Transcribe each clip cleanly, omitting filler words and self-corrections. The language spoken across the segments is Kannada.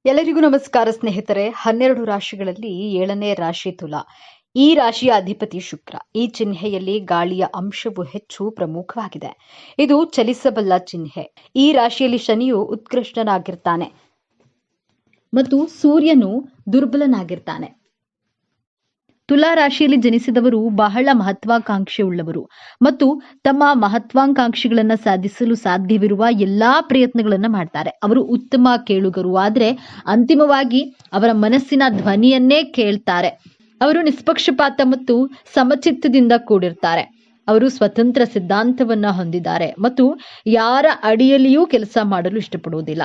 ಎಲ್ಲರಿಗೂ ನಮಸ್ಕಾರ ಸ್ನೇಹಿತರೆ. 12 ರಾಶಿಗಳಲ್ಲಿ 7ನೇ ರಾಶಿ ತುಲಾ. ಈ ರಾಶಿಯ ಅಧಿಪತಿ ಶುಕ್ರ. ಈ ಚಿಹ್ನೆಯಲ್ಲಿ ಗಾಳಿಯ ಅಂಶವು ಹೆಚ್ಚು ಪ್ರಮುಖವಾಗಿದೆ. ಇದು ಚಲಿಸಬಲ್ಲ ಚಿಹ್ನೆ. ಈ ರಾಶಿಯಲ್ಲಿ ಶನಿಯು ಉತ್ಕೃಷ್ಟನಾಗಿರ್ತಾನೆ ಮತ್ತು ಸೂರ್ಯನು ದುರ್ಬಲನಾಗಿರ್ತಾನೆ. ತುಲಾ ರಾಶಿಯಲ್ಲಿ ಜನಿಸಿದವರು ಬಹಳ ಮಹತ್ವಾಕಾಂಕ್ಷೆಯುಳ್ಳವರು ಮತ್ತು ತಮ್ಮ ಮಹತ್ವಾಕಾಂಕ್ಷೆಗಳನ್ನು ಸಾಧಿಸಲು ಸಾಧ್ಯವಿರುವ ಎಲ್ಲಾ ಪ್ರಯತ್ನಗಳನ್ನು ಮಾಡ್ತಾರೆ. ಅವರು ಉತ್ತಮ ಕೇಳುಗರು, ಆದರೆ ಅಂತಿಮವಾಗಿ ಅವರ ಮನಸ್ಸಿನ ಧ್ವನಿಯನ್ನೇ ಕೇಳ್ತಾರೆ. ಅವರು ನಿಷ್ಪಕ್ಷಪಾತ ಮತ್ತು ಸಮಚಿತ್ತದಿಂದ ಕೂಡಿರ್ತಾರೆ. ಅವರು ಸ್ವತಂತ್ರ ಸಿದ್ಧಾಂತವನ್ನ ಹೊಂದಿದ್ದಾರೆ ಮತ್ತು ಯಾರ ಅಡಿಯಲ್ಲಿಯೂ ಕೆಲಸ ಮಾಡಲು ಇಷ್ಟಪಡುವುದಿಲ್ಲ.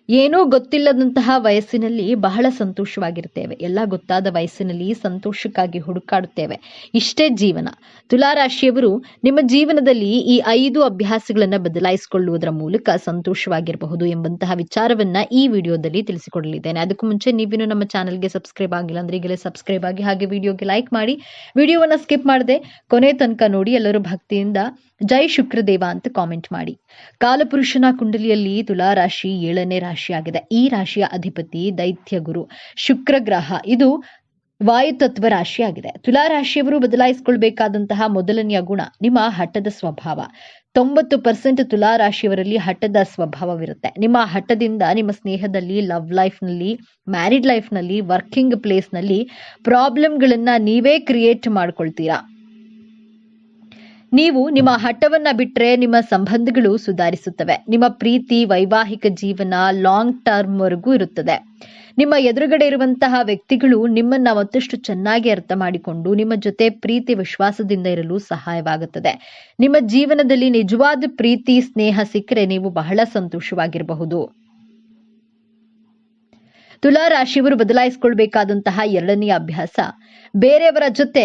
ಏನೂ ಗೊತ್ತಿಲ್ಲದಂತಹ ವಯಸ್ಸಿನಲ್ಲಿ ಬಹಳ ಸಂತೋಷವಾಗಿರ್ತೇವೆ. ಎಲ್ಲ ಗೊತ್ತಾದ ವಯಸ್ಸಿನಲ್ಲಿ ಸಂತೋಷಕ್ಕಾಗಿ ಹುಡುಕಾಡುತ್ತೇವೆ. ಇಷ್ಟೇ ಜೀವನ. ತುಲಾ ರಾಶಿಯವರು ನಿಮ್ಮ ಜೀವನದಲ್ಲಿ ಈ 5 ಅಭ್ಯಾಸಗಳನ್ನು ಬದಲಾಯಿಸಿಕೊಳ್ಳುವುದರ ಮೂಲಕ ಸಂತೋಷವಾಗಿರಬಹುದು ಎಂಬಂತಹ ವಿಚಾರವನ್ನ ಈ ವಿಡಿಯೋದಲ್ಲಿ ತಿಳಿಸಿಕೊಡಲಿದ್ದೇನೆ. ಅದಕ್ಕೂ ಮುಂಚೆ ನೀವಿನ್ನು ನಮ್ಮ ಚಾನಲ್ಗೆ ಸಬ್ಸ್ಕ್ರೈಬ್ ಆಗಿಲ್ಲ ಅಂದ್ರೆ ಈಗಲೇ ಸಬ್ಸ್ಕ್ರೈಬ್ ಆಗಿ, ಹಾಗೆ ವಿಡಿಯೋಗೆ ಲೈಕ್ ಮಾಡಿ, ವಿಡಿಯೋವನ್ನ ಸ್ಕಿಪ್ ಮಾಡದೆ ಕೊನೆ ತನಕ ನೋಡಿ. ಎಲ್ಲರೂ ಭಕ್ತಿಯಿಂದ ಜೈ ಶುಕ್ರದೇವ ಅಂತ ಕಾಮೆಂಟ್ ಮಾಡಿ. ಕಾಲಪುರುಷನ ಕುಂಡಲಿಯಲ್ಲಿ ತುಲಾ ರಾಶಿ 7ನೇ ರಾಶಿಯಾಗಿದೆ. ಈ ರಾಶಿಯ ಅಧಿಪತಿ ದೈತ್ಯ ಗುರು ಶುಕ್ರ ಗ್ರಹ. ಇದು ವಾಯುತತ್ವ ರಾಶಿಯಾಗಿದೆ. ತುಲಾ ರಾಶಿಯವರು ಬದಲಾಯಿಸಿಕೊಳ್ಬೇಕಾದಂತಹ ಮೊದಲನೆಯ ಗುಣ ನಿಮ್ಮ ಹಠದ ಸ್ವಭಾವ. 90% ತುಲಾ ರಾಶಿಯವರಲ್ಲಿ ಹಠದ ಸ್ವಭಾವವಿರುತ್ತೆ. ನಿಮ್ಮ ಹಠದಿಂದ ನಿಮ್ಮ ಸ್ನೇಹದಲ್ಲಿ, ಲವ್ ಲೈಫ್ನಲ್ಲಿ, ಮ್ಯಾರಿಡ್ ಲೈಫ್ನಲ್ಲಿ, ವರ್ಕಿಂಗ್ ಪ್ಲೇಸ್ನಲ್ಲಿ ಪ್ರಾಬ್ಲಮ್ಗಳನ್ನ ನೀವೇ ಕ್ರಿಯೇಟ್ ಮಾಡ್ಕೊಳ್ತೀರಾ. ನೀವು ನಿಮ್ಮ ಹಠವನ್ನ ಬಿಟ್ರೆ ನಿಮ್ಮ ಸಂಬಂಧಗಳು ಸುಧಾರಿಸುತ್ತವೆ. ನಿಮ್ಮ ಪ್ರೀತಿ, ವೈವಾಹಿಕ ಜೀವನ ಲಾಂಗ್ ಟರ್ಮ್ ವರೆಗೂ ಇರುತ್ತದೆ. ನಿಮ್ಮ ಎದುರುಗಡೆ ಇರುವಂತಹ ವ್ಯಕ್ತಿಗಳು ನಿಮ್ಮನ್ನ ಮತ್ತಷ್ಟು ಚೆನ್ನಾಗಿ ಅರ್ಥ ಮಾಡಿಕೊಂಡು ನಿಮ್ಮ ಜೊತೆ ಪ್ರೀತಿ ವಿಶ್ವಾಸದಿಂದ ಇರಲು ಸಹಾಯವಾಗುತ್ತದೆ. ನಿಮ್ಮ ಜೀವನದಲ್ಲಿ ನಿಜವಾದ ಪ್ರೀತಿ, ಸ್ನೇಹ ಸಿಕ್ಕರೆ ನೀವು ಬಹಳ ಸಂತೋಷವಾಗಿರಬಹುದು. ತುಲಾ ರಾಶಿಯವರು ಬದಲಾಯಿಸಿಕೊಳ್ಬೇಕಾದಂತಹ 2ನೇ ಅಭ್ಯಾಸ, ಬೇರೆಯವರ ಜೊತೆ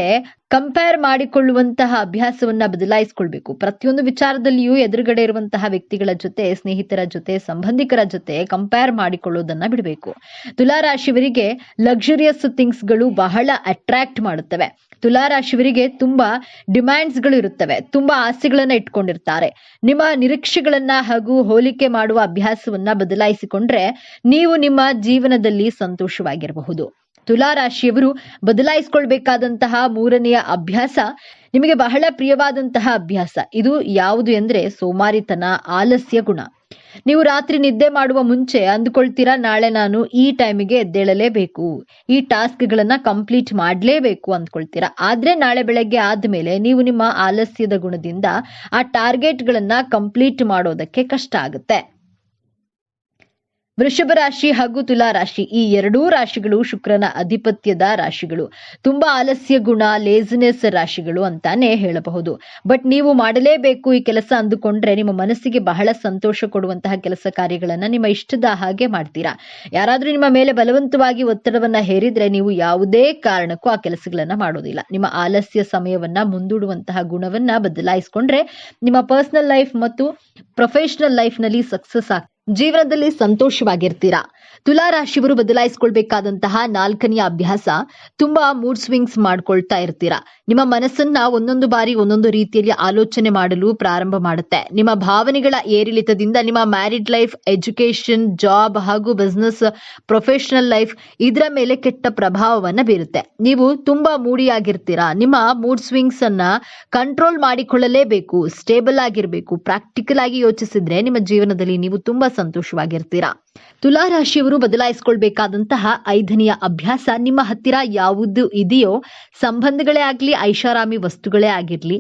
ಕಂಪೇರ್ ಮಾಡಿಕೊಳ್ಳುವಂತಹ ಅಭ್ಯಾಸವನ್ನ ಬದಲಾಯಿಸಿಕೊಳ್ಬೇಕು. ಪ್ರತಿಯೊಂದು ವಿಚಾರದಲ್ಲಿಯೂ ಎದುರುಗಡೆ ಇರುವಂತಹ ವ್ಯಕ್ತಿಗಳ ಜೊತೆ, ಸ್ನೇಹಿತರ ಜೊತೆ, ಸಂಬಂಧಿಕರ ಜೊತೆ ಕಂಪೇರ್ ಮಾಡಿಕೊಳ್ಳೋದನ್ನ ಬಿಡಬೇಕು. ತುಲಾ ರಾಶಿಯವರಿಗೆ ಲಕ್ಸುರಿಯಸ್ ಥಿಂಗ್ಸ್ಗಳು ಬಹಳ ಅಟ್ರಾಕ್ಟ್ ಮಾಡುತ್ತವೆ. ತುಲಾ ರಾಶಿಯವರಿಗೆ ತುಂಬಾ ಡಿಮ್ಯಾಂಡ್ಸ್ಗಳು ಇರುತ್ತವೆ. ತುಂಬಾ ಆಸೆಗಳನ್ನ ಇಟ್ಕೊಂಡಿರ್ತಾರೆ. ನಿಮ್ಮ ನಿರೀಕ್ಷೆಗಳನ್ನ ಹಾಗೂ ಹೋಲಿಕೆ ಮಾಡುವ ಅಭ್ಯಾಸವನ್ನ ಬದಲಾಯಿಸಿಕೊಂಡ್ರೆ ನೀವು ನಿಮ್ಮ ಜೀವನದಲ್ಲಿ ಸಂತೋಷವಾಗಿರಬಹುದು. ತುಲಾ ರಾಶಿಯವರು ಬದಲಾಯಿಸಿಕೊಳ್ಬೇಕಾದಂತಹ 3ನೆಯ ಅಭ್ಯಾಸ ನಿಮಗೆ ಬಹಳ ಪ್ರಿಯವಾದಂತಹ ಅಭ್ಯಾಸ. ಇದು ಯಾವುದು ಎಂದ್ರೆ ಸೋಮಾರಿತನ, ಆಲಸ್ಯ ಗುಣ. ನೀವು ರಾತ್ರಿ ನಿದ್ದೆ ಮಾಡುವ ಮುಂಚೆ ಅಂದುಕೊಳ್ತೀರಾ, ನಾಳೆ ನಾನು ಈ ಟೈಮಿಗೆ ಎದ್ದೇಳಲೇಬೇಕು, ಈ ಟಾಸ್ಕ್ಗಳನ್ನ ಕಂಪ್ಲೀಟ್ ಮಾಡಲೇಬೇಕು ಅಂದ್ಕೊಳ್ತೀರಾ. ಆದ್ರೆ ನಾಳೆ ಬೆಳಗ್ಗೆ ಆದ್ಮೇಲೆ ನೀವು ನಿಮ್ಮ ಆಲಸ್ಯದ ಗುಣದಿಂದ ಆ ಟಾರ್ಗೆಟ್ಗಳನ್ನ ಕಂಪ್ಲೀಟ್ ಮಾಡೋದಕ್ಕೆ ಕಷ್ಟ ಆಗುತ್ತೆ. ವೃಷಭ ರಾಶಿ ಹಾಗೂ ತುಲಾ ರಾಶಿ, ಈ 2 ರಾಶಿಗಳು ಶುಕ್ರನ ಅಧಿಪತ್ಯದ ರಾಶಿಗಳು. ತುಂಬಾ ಆಲಸ್ಯ ಗುಣ, ಲೇಜಿನೆಸ್ ರಾಶಿಗಳು ಅಂತಾನೆ ಹೇಳಬಹುದು. ಬಟ್ ನೀವು ಮಾಡಲೇಬೇಕು ಈ ಕೆಲಸ ಅಂದುಕೊಂಡ್ರೆ ನಿಮ್ಮ ಮನಸ್ಸಿಗೆ ಬಹಳ ಸಂತೋಷ ಕೊಡುವಂತಹ ಕೆಲಸ ಕಾರ್ಯಗಳನ್ನ ನಿಮ್ಮ ಇಷ್ಟದ ಹಾಗೆ ಮಾಡ್ತೀರಾ. ಯಾರಾದ್ರೂ ನಿಮ್ಮ ಮೇಲೆ ಬಲವಂತವಾಗಿ ಒತ್ತಡವನ್ನ ಹೇರಿದ್ರೆ ನೀವು ಯಾವುದೇ ಕಾರಣಕ್ಕೂ ಆ ಕೆಲಸಗಳನ್ನ ಮಾಡೋದಿಲ್ಲ. ನಿಮ್ಮ ಆಲಸ್ಯ ಸಮಯವನ್ನ ಮುಂದೂಡುವಂತಹ ಗುಣವನ್ನ ಬದಲಾಯಿಸಿಕೊಂಡ್ರೆ ನಿಮ್ಮ ಪರ್ಸನಲ್ ಲೈಫ್ ಮತ್ತು ಪ್ರೊಫೆಷನಲ್ ಲೈಫ್ ನಲ್ಲಿ ಸಕ್ಸಸ್ ಜೀವನದಲ್ಲಿ ಸಂತೋಷವಾಗಿರ್ತೀರಾ. ತುಲಾ ರಾಶಿಯವರು ಬದಲಾಯಿಸಿಕೊಳ್ಬೇಕಾದಂತಹ 4ನೆಯ ಅಭ್ಯಾಸ, ತುಂಬಾ ಮೂಡ್ ಸ್ವಿಂಗ್ಸ್ ಮಾಡ್ಕೊಳ್ತಾ ಇರ್ತೀರಾ. ನಿಮ್ಮ ಮನಸ್ಸನ್ನ ಒಂದೊಂದು ಬಾರಿ ಒಂದೊಂದು ರೀತಿಯಲ್ಲಿ ಆಲೋಚನೆ ಮಾಡಲು ಪ್ರಾರಂಭ ಮಾಡುತ್ತೆ. ನಿಮ್ಮ ಭಾವನೆಗಳ ಏರಿಳಿತದಿಂದ ನಿಮ್ಮ ಮ್ಯಾರಿಡ್ ಲೈಫ್, ಎಜುಕೇಶನ್, ಜಾಬ್ ಹಾಗೂ ಬಿಸ್ನೆಸ್, ಪ್ರೊಫೆಷನಲ್ ಲೈಫ್ ಇದರ ಮೇಲೆ ಕೆಟ್ಟ ಪ್ರಭಾವವನ್ನ ಬೀರುತ್ತೆ. ನೀವು ತುಂಬಾ ಮೂಡಿಯಾಗಿರ್ತೀರಾ. ನಿಮ್ಮ ಮೂಡ್ ಸ್ವಿಂಗ್ಸ್ ಅನ್ನ ಕಂಟ್ರೋಲ್ ಮಾಡಿಕೊಳ್ಳಲೇಬೇಕು. ಸ್ಟೇಬಲ್ ಆಗಿರ್ಬೇಕು. ಪ್ರಾಕ್ಟಿಕಲ್ ಆಗಿ ಯೋಚಿಸಿದ್ರೆ ನಿಮ್ಮ ಜೀವನದಲ್ಲಿ ನೀವು ತುಂಬಾ ಸಂತೋಷವಾಗಿರ್ತೀರಾ. ತುಲಾ ರಾಶಿಯವರು ಬದಲಾಯಿಸಿಕೊಳ್ಬೇಕಾದಂತಹ 5ನೆಯ ಅಭ್ಯಾಸ, ನಿಮ್ಮ ಹತ್ತಿರ ಯಾವುದು ಇದೆಯೋ, ಸಂಬಂಧಗಳೇ ಆಗ್ಲಿ, ಐಷಾರಾಮಿ ವಸ್ತುಗಳೇ ಆಗಿರ್ಲಿ,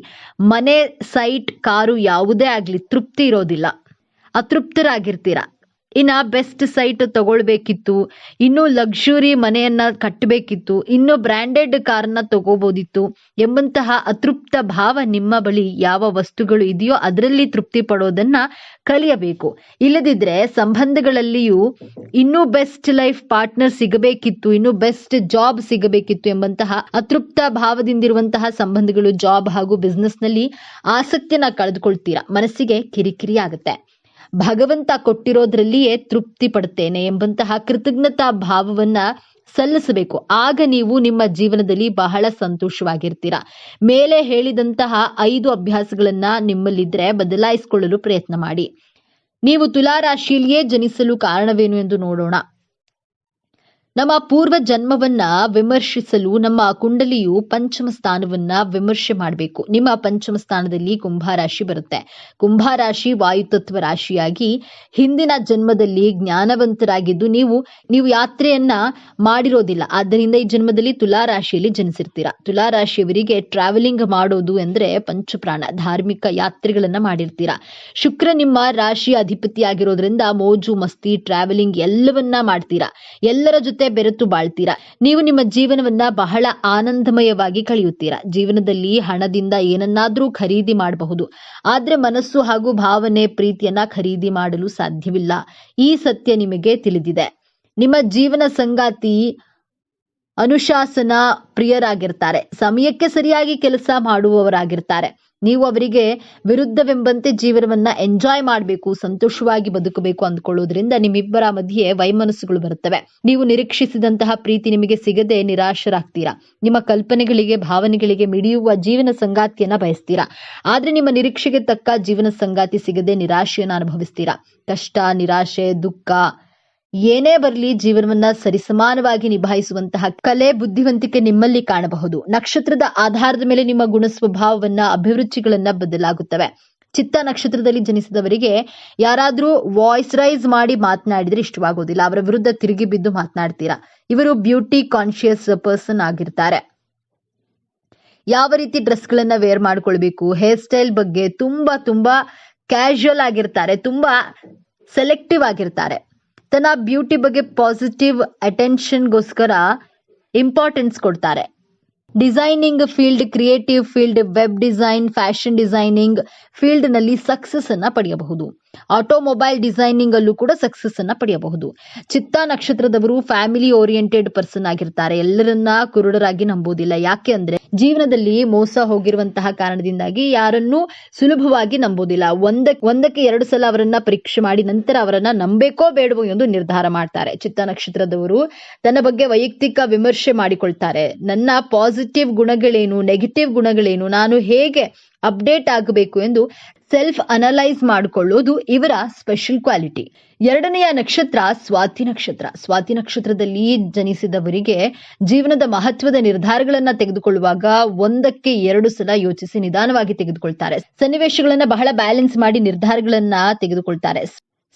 ಮನೆ, ಸೈಟ್, ಕಾರು ಯಾವುದೇ ಆಗ್ಲಿ, ತೃಪ್ತಿ ಇರೋದಿಲ್ಲ. ಅತೃಪ್ತರಾಗಿರ್ತೀರಾ. ಇನ್ನ ಬೆಸ್ಟ್ ಸೈಟ್ ತಗೊಳ್ಬೇಕಿತ್ತು, ಇನ್ನು ಲಕ್ಸುರಿ ಮನೆಯನ್ನ ಕಟ್ಟಬೇಕಿತ್ತು, ಇನ್ನು ಬ್ರ್ಯಾಂಡೆಡ್ ಕಾರ್ನ ತಗೋಬೋದಿತ್ತು ಎಂಬಂತಹ ಅತೃಪ್ತ ಭಾವ ನಿಮ್ಮ ಬಳಿ ಯಾವ ವಸ್ತುಗಳು ಇದೆಯೋ ಅದರಲ್ಲಿ ತೃಪ್ತಿ ಪಡೋದನ್ನ ಕಲಿಯಬೇಕು. ಇಲ್ಲದಿದ್ರೆ ಸಂಬಂಧಗಳಲ್ಲಿಯೂ ಇನ್ನೂ ಬೆಸ್ಟ್ ಲೈಫ್ ಪಾರ್ಟ್ನರ್ ಸಿಗಬೇಕಿತ್ತು, ಇನ್ನು ಬೆಸ್ಟ್ ಜಾಬ್ ಸಿಗಬೇಕಿತ್ತು ಎಂಬಂತಹ ಅತೃಪ್ತ ಭಾವದಿಂದಿರುವಂತಹ ಸಂಬಂಧಗಳು, ಜಾಬ್ ಹಾಗೂ ಬಿಸ್ನೆಸ್ ನಲ್ಲಿ ಆಸಕ್ತಿಯನ್ನ ಕಳೆದುಕೊಳ್ತೀರಾ. ಮನಸ್ಸಿಗೆ ಕಿರಿಕಿರಿ ಆಗುತ್ತೆ. ಭಗವಂತ ಕೊಟ್ಟಿರೋದ್ರಲ್ಲಿಯೇ ತೃಪ್ತಿ ಪಡ್ತೇನೆ ಎಂಬಂತಹ ಕೃತಜ್ಞತಾ ಭಾವವನ್ನ ಸಲ್ಲಿಸಬೇಕು. ಆಗ ನೀವು ನಿಮ್ಮ ಜೀವನದಲ್ಲಿ ಬಹಳ ಸಂತೋಷವಾಗಿರ್ತೀರಾ. ಮೇಲೆ ಹೇಳಿದಂತಹ 5 ಅಭ್ಯಾಸಗಳನ್ನ ನಿಮ್ಮಲ್ಲಿದ್ರೆ ಬದಲಾಯಿಸಿಕೊಳ್ಳಲು ಪ್ರಯತ್ನ ಮಾಡಿ. ನೀವು ತುಲಾ ರಾಶಿಯಲ್ಲಿಯೇ ಜನಿಸಲು ಕಾರಣವೇನು ಎಂದು ನೋಡೋಣ. ನಮ್ಮ ಪೂರ್ವ ಜನ್ಮವನ್ನ ವಿಮರ್ಶಿಸಲು ನಮ್ಮ ಕುಂಡಲಿಯು ಪಂಚಮ ಸ್ಥಾನವನ್ನ ವಿಮರ್ಶೆ ಮಾಡಬೇಕು. ನಿಮ್ಮ ಪಂಚಮ ಸ್ಥಾನದಲ್ಲಿ ಕುಂಭರಾಶಿ ಬರುತ್ತೆ. ಕುಂಭರಾಶಿ ವಾಯುತತ್ವ ರಾಶಿಯಾಗಿ ಹಿಂದಿನ ಜನ್ಮದಲ್ಲಿ ಜ್ಞಾನವಂತರಾಗಿದ್ದು ನೀವು ಯಾತ್ರೆಯನ್ನ ಮಾಡಿರೋದಿಲ್ಲ. ಆದ್ದರಿಂದ ಈ ಜನ್ಮದಲ್ಲಿ ತುಲಾ ರಾಶಿಯಲ್ಲಿ ಜನಿಸಿರ್ತೀರಾ. ತುಲಾ ರಾಶಿಯವರಿಗೆ ಟ್ರಾವೆಲಿಂಗ್ ಮಾಡೋದು ಅಂದ್ರೆ ಪಂಚಪ್ರಾಣ. ಧಾರ್ಮಿಕ ಯಾತ್ರೆಗಳನ್ನ ಮಾಡಿರ್ತೀರಾ. ಶುಕ್ರ ನಿಮ್ಮ ರಾಶಿ ಅಧಿಪತಿಯಾಗಿರೋದ್ರಿಂದ ಮೋಜು ಮಸ್ತಿ ಟ್ರಾವೆಲಿಂಗ್ ಎಲ್ಲವನ್ನ ಮಾಡ್ತೀರಾ. ಎಲ್ಲರ ಜೊತೆ ಬೆರೆತು ಬಾಳ್ತೀರಾ. ನೀವು ನಿಮ್ಮ ಜೀವನವನ್ನ ಬಹಳ ಆನಂದಮಯವಾಗಿ ಕಳೆಯುತ್ತೀರಾ. ಜೀವನದಲ್ಲಿ ಹಣದಿಂದ ಏನನ್ನಾದ್ರೂ ಖರೀದಿ ಮಾಡಬಹುದು, ಆದ್ರೆ ಮನಸ್ಸು ಹಾಗೂ ಭಾವನೆ ಪ್ರೀತಿಯನ್ನ ಖರೀದಿ ಮಾಡಲು ಸಾಧ್ಯವಿಲ್ಲ. ಈ ಸತ್ಯ ನಿಮಗೆ ತಿಳಿದಿದೆ. ನಿಮ್ಮ ಜೀವನ ಸಂಗಾತಿ ಅನುಶಾಸನ ಪ್ರಿಯರಾಗಿರ್ತಾರೆ. ಸಮಯಕ್ಕೆ ಸರಿಯಾಗಿ ಕೆಲಸ ಮಾಡುವವರಾಗಿರ್ತಾರೆ. ನೀವು ಅವರಿಗೆ ವಿರುದ್ಧವೆಂಬಂತೆ ಜೀವನವನ್ನ ಎಂಜಾಯ್ ಮಾಡಬೇಕು, ಸಂತೋಷವಾಗಿ ಬದುಕಬೇಕು ಅಂದ್ಕೊಳ್ಳೋದ್ರಿಂದ ನಿಮ್ಮಿಬ್ಬರ ಮಧ್ಯೆ ವೈಮನಸ್ಸುಗಳು ಬರುತ್ತವೆ. ನೀವು ನಿರೀಕ್ಷಿಸಿದಂತಹ ಪ್ರೀತಿ ನಿಮಗೆ ಸಿಗದೆ ನಿರಾಶರಾಗ್ತೀರಾ. ನಿಮ್ಮ ಕಲ್ಪನೆಗಳಿಗೆ ಭಾವನೆಗಳಿಗೆ ಮಿಡಿಯುವ ಜೀವನ ಸಂಗಾತಿಯನ್ನ ಬಯಸ್ತೀರಾ. ಆದ್ರೆ ನಿಮ್ಮ ನಿರೀಕ್ಷೆಗೆ ತಕ್ಕ ಜೀವನ ಸಂಗಾತಿ ಸಿಗದೆ ನಿರಾಶೆಯನ್ನ ಅನುಭವಿಸ್ತೀರಾ. ಕಷ್ಟ, ನಿರಾಶೆ, ದುಃಖ ಏನೇ ಬರಲಿ ಜೀವನವನ್ನ ಸರಿಸಮಾನವಾಗಿ ನಿಭಾಯಿಸುವಂತಹ ಕಲೆ, ಬುದ್ಧಿವಂತಿಕೆ ನಿಮ್ಮಲ್ಲಿ ಕಾಣಬಹುದು. ನಕ್ಷತ್ರದ ಆಧಾರದ ಮೇಲೆ ನಿಮ್ಮ ಗುಣ ಸ್ವಭಾವವನ್ನ, ಅಭಿರುಚಿಗಳನ್ನ ಬದಲಾಗುತ್ತವೆ. ಚಿತ್ತ ನಕ್ಷತ್ರದಲ್ಲಿ ಜನಿಸಿದವರಿಗೆ ಯಾರಾದ್ರೂ ವಾಯ್ಸ್ ರೈಸ್ ಮಾಡಿ ಮಾತನಾಡಿದ್ರೆ ಇಷ್ಟವಾಗೋದಿಲ್ಲ. ಅವರ ವಿರುದ್ಧ ತಿರುಗಿ ಬಿದ್ದು ಮಾತನಾಡ್ತೀರಾ. ಇವರು ಬ್ಯೂಟಿ ಕಾನ್ಶಿಯಸ್ ಪರ್ಸನ್ ಆಗಿರ್ತಾರೆ. ಯಾವ ರೀತಿ ಡ್ರೆಸ್ಗಳನ್ನ ವೇರ್ ಮಾಡ್ಕೊಳ್ಬೇಕು, ಹೇರ್ ಸ್ಟೈಲ್ ಬಗ್ಗೆ ತುಂಬಾ ಕ್ಯಾಶುಯಲ್ ಆಗಿರ್ತಾರೆ. ತುಂಬಾ ಸೆಲೆಕ್ಟಿವ್ ಆಗಿರ್ತಾರೆ. ತನ್ನ ಬ್ಯೂಟಿ ಬಗ್ಗೆ ಪಾಸಿಟಿವ್ ಅಟೆನ್ಷನ್ಗೋಸ್ಕರ ಇಂಪಾರ್ಟೆನ್ಸ್ ಕೊಡ್ತಾರೆ. Designing field, creative field, web design, fashion designing field ನಲ್ಲಿ ಸಕ್ಸಸ್ ಅನ್ನ ಪಡೆಯಬಹುದು. ಆಟೋಮೊಬೈಲ್ ಡಿಸೈನಿಂಗ್ ಅಲ್ಲೂ ಕೂಡ ಸಕ್ಸಸ್ ಅನ್ನ ಪಡೆಯಬಹುದು. ಚಿತ್ತ ನಕ್ಷತ್ರದವರು ಫ್ಯಾಮಿಲಿ ಓರಿಯೆಂಟೆಡ್ ಪರ್ಸನ್ ಆಗಿರ್ತಾರೆ. ಎಲ್ಲರನ್ನ ಕುರುಡರಾಗಿ ನಂಬೋದಿಲ್ಲ. ಯಾಕೆ ಅಂದ್ರೆ ಜೀವನದಲ್ಲಿ ಮೋಸ ಹೋಗಿರುವಂತಹ ಕಾರಣದಿಂದಾಗಿ ಯಾರನ್ನೂ ಸುಲಭವಾಗಿ ನಂಬೋದಿಲ್ಲ. ಒಂದಕ್ಕೆ 2 ಸಲ ಅವರನ್ನ ಪರೀಕ್ಷೆ ಮಾಡಿ ನಂತರ ಅವರನ್ನ ನಂಬೇಕೋ ಬೇಡವೋ ಎಂದು ನಿರ್ಧಾರ ಮಾಡ್ತಾರೆ. ಚಿತ್ತ ನಕ್ಷತ್ರದವರು ತನ್ನ ಬಗ್ಗೆ ವೈಯಕ್ತಿಕ ವಿಮರ್ಶೆ ಮಾಡಿಕೊಳ್ತಾರೆ. ನನ್ನ ಪಾಸಿಟಿವ್ ಗುಣಗಳೇನು, ನೆಗೆಟಿವ್ ಗುಣಗಳೇನು, ನಾನು ಹೇಗೆ ಅಪ್ಡೇಟ್ ಆಗಬೇಕು ಎಂದು ಸೆಲ್ಫ್ ಅನಲೈಸ್ ಮಾಡಿಕೊಳ್ಳೋದು ಇವರ ಸ್ಪೆಷಲ್ ಕ್ವಾಲಿಟಿ. 2ನೆಯ ನಕ್ಷತ್ರ ಸ್ವಾತಿ ನಕ್ಷತ್ರ. ಸ್ವಾತಿ ನಕ್ಷತ್ರದಲ್ಲಿ ಜನಿಸಿದವರಿಗೆ ಜೀವನದ ಮಹತ್ವದ ನಿರ್ಧಾರಗಳನ್ನ ತೆಗೆದುಕೊಳ್ಳುವಾಗ 1ಕ್ಕೆ 2 ಸಲ ಯೋಚಿಸಿ ನಿಧಾನವಾಗಿ ತೆಗೆದುಕೊಳ್ತಾರೆ. ಸನ್ನಿವೇಶಗಳನ್ನ ಬಹಳ ಬ್ಯಾಲೆನ್ಸ್ ಮಾಡಿ ನಿರ್ಧಾರಗಳನ್ನ ತೆಗೆದುಕೊಳ್ತಾರೆ.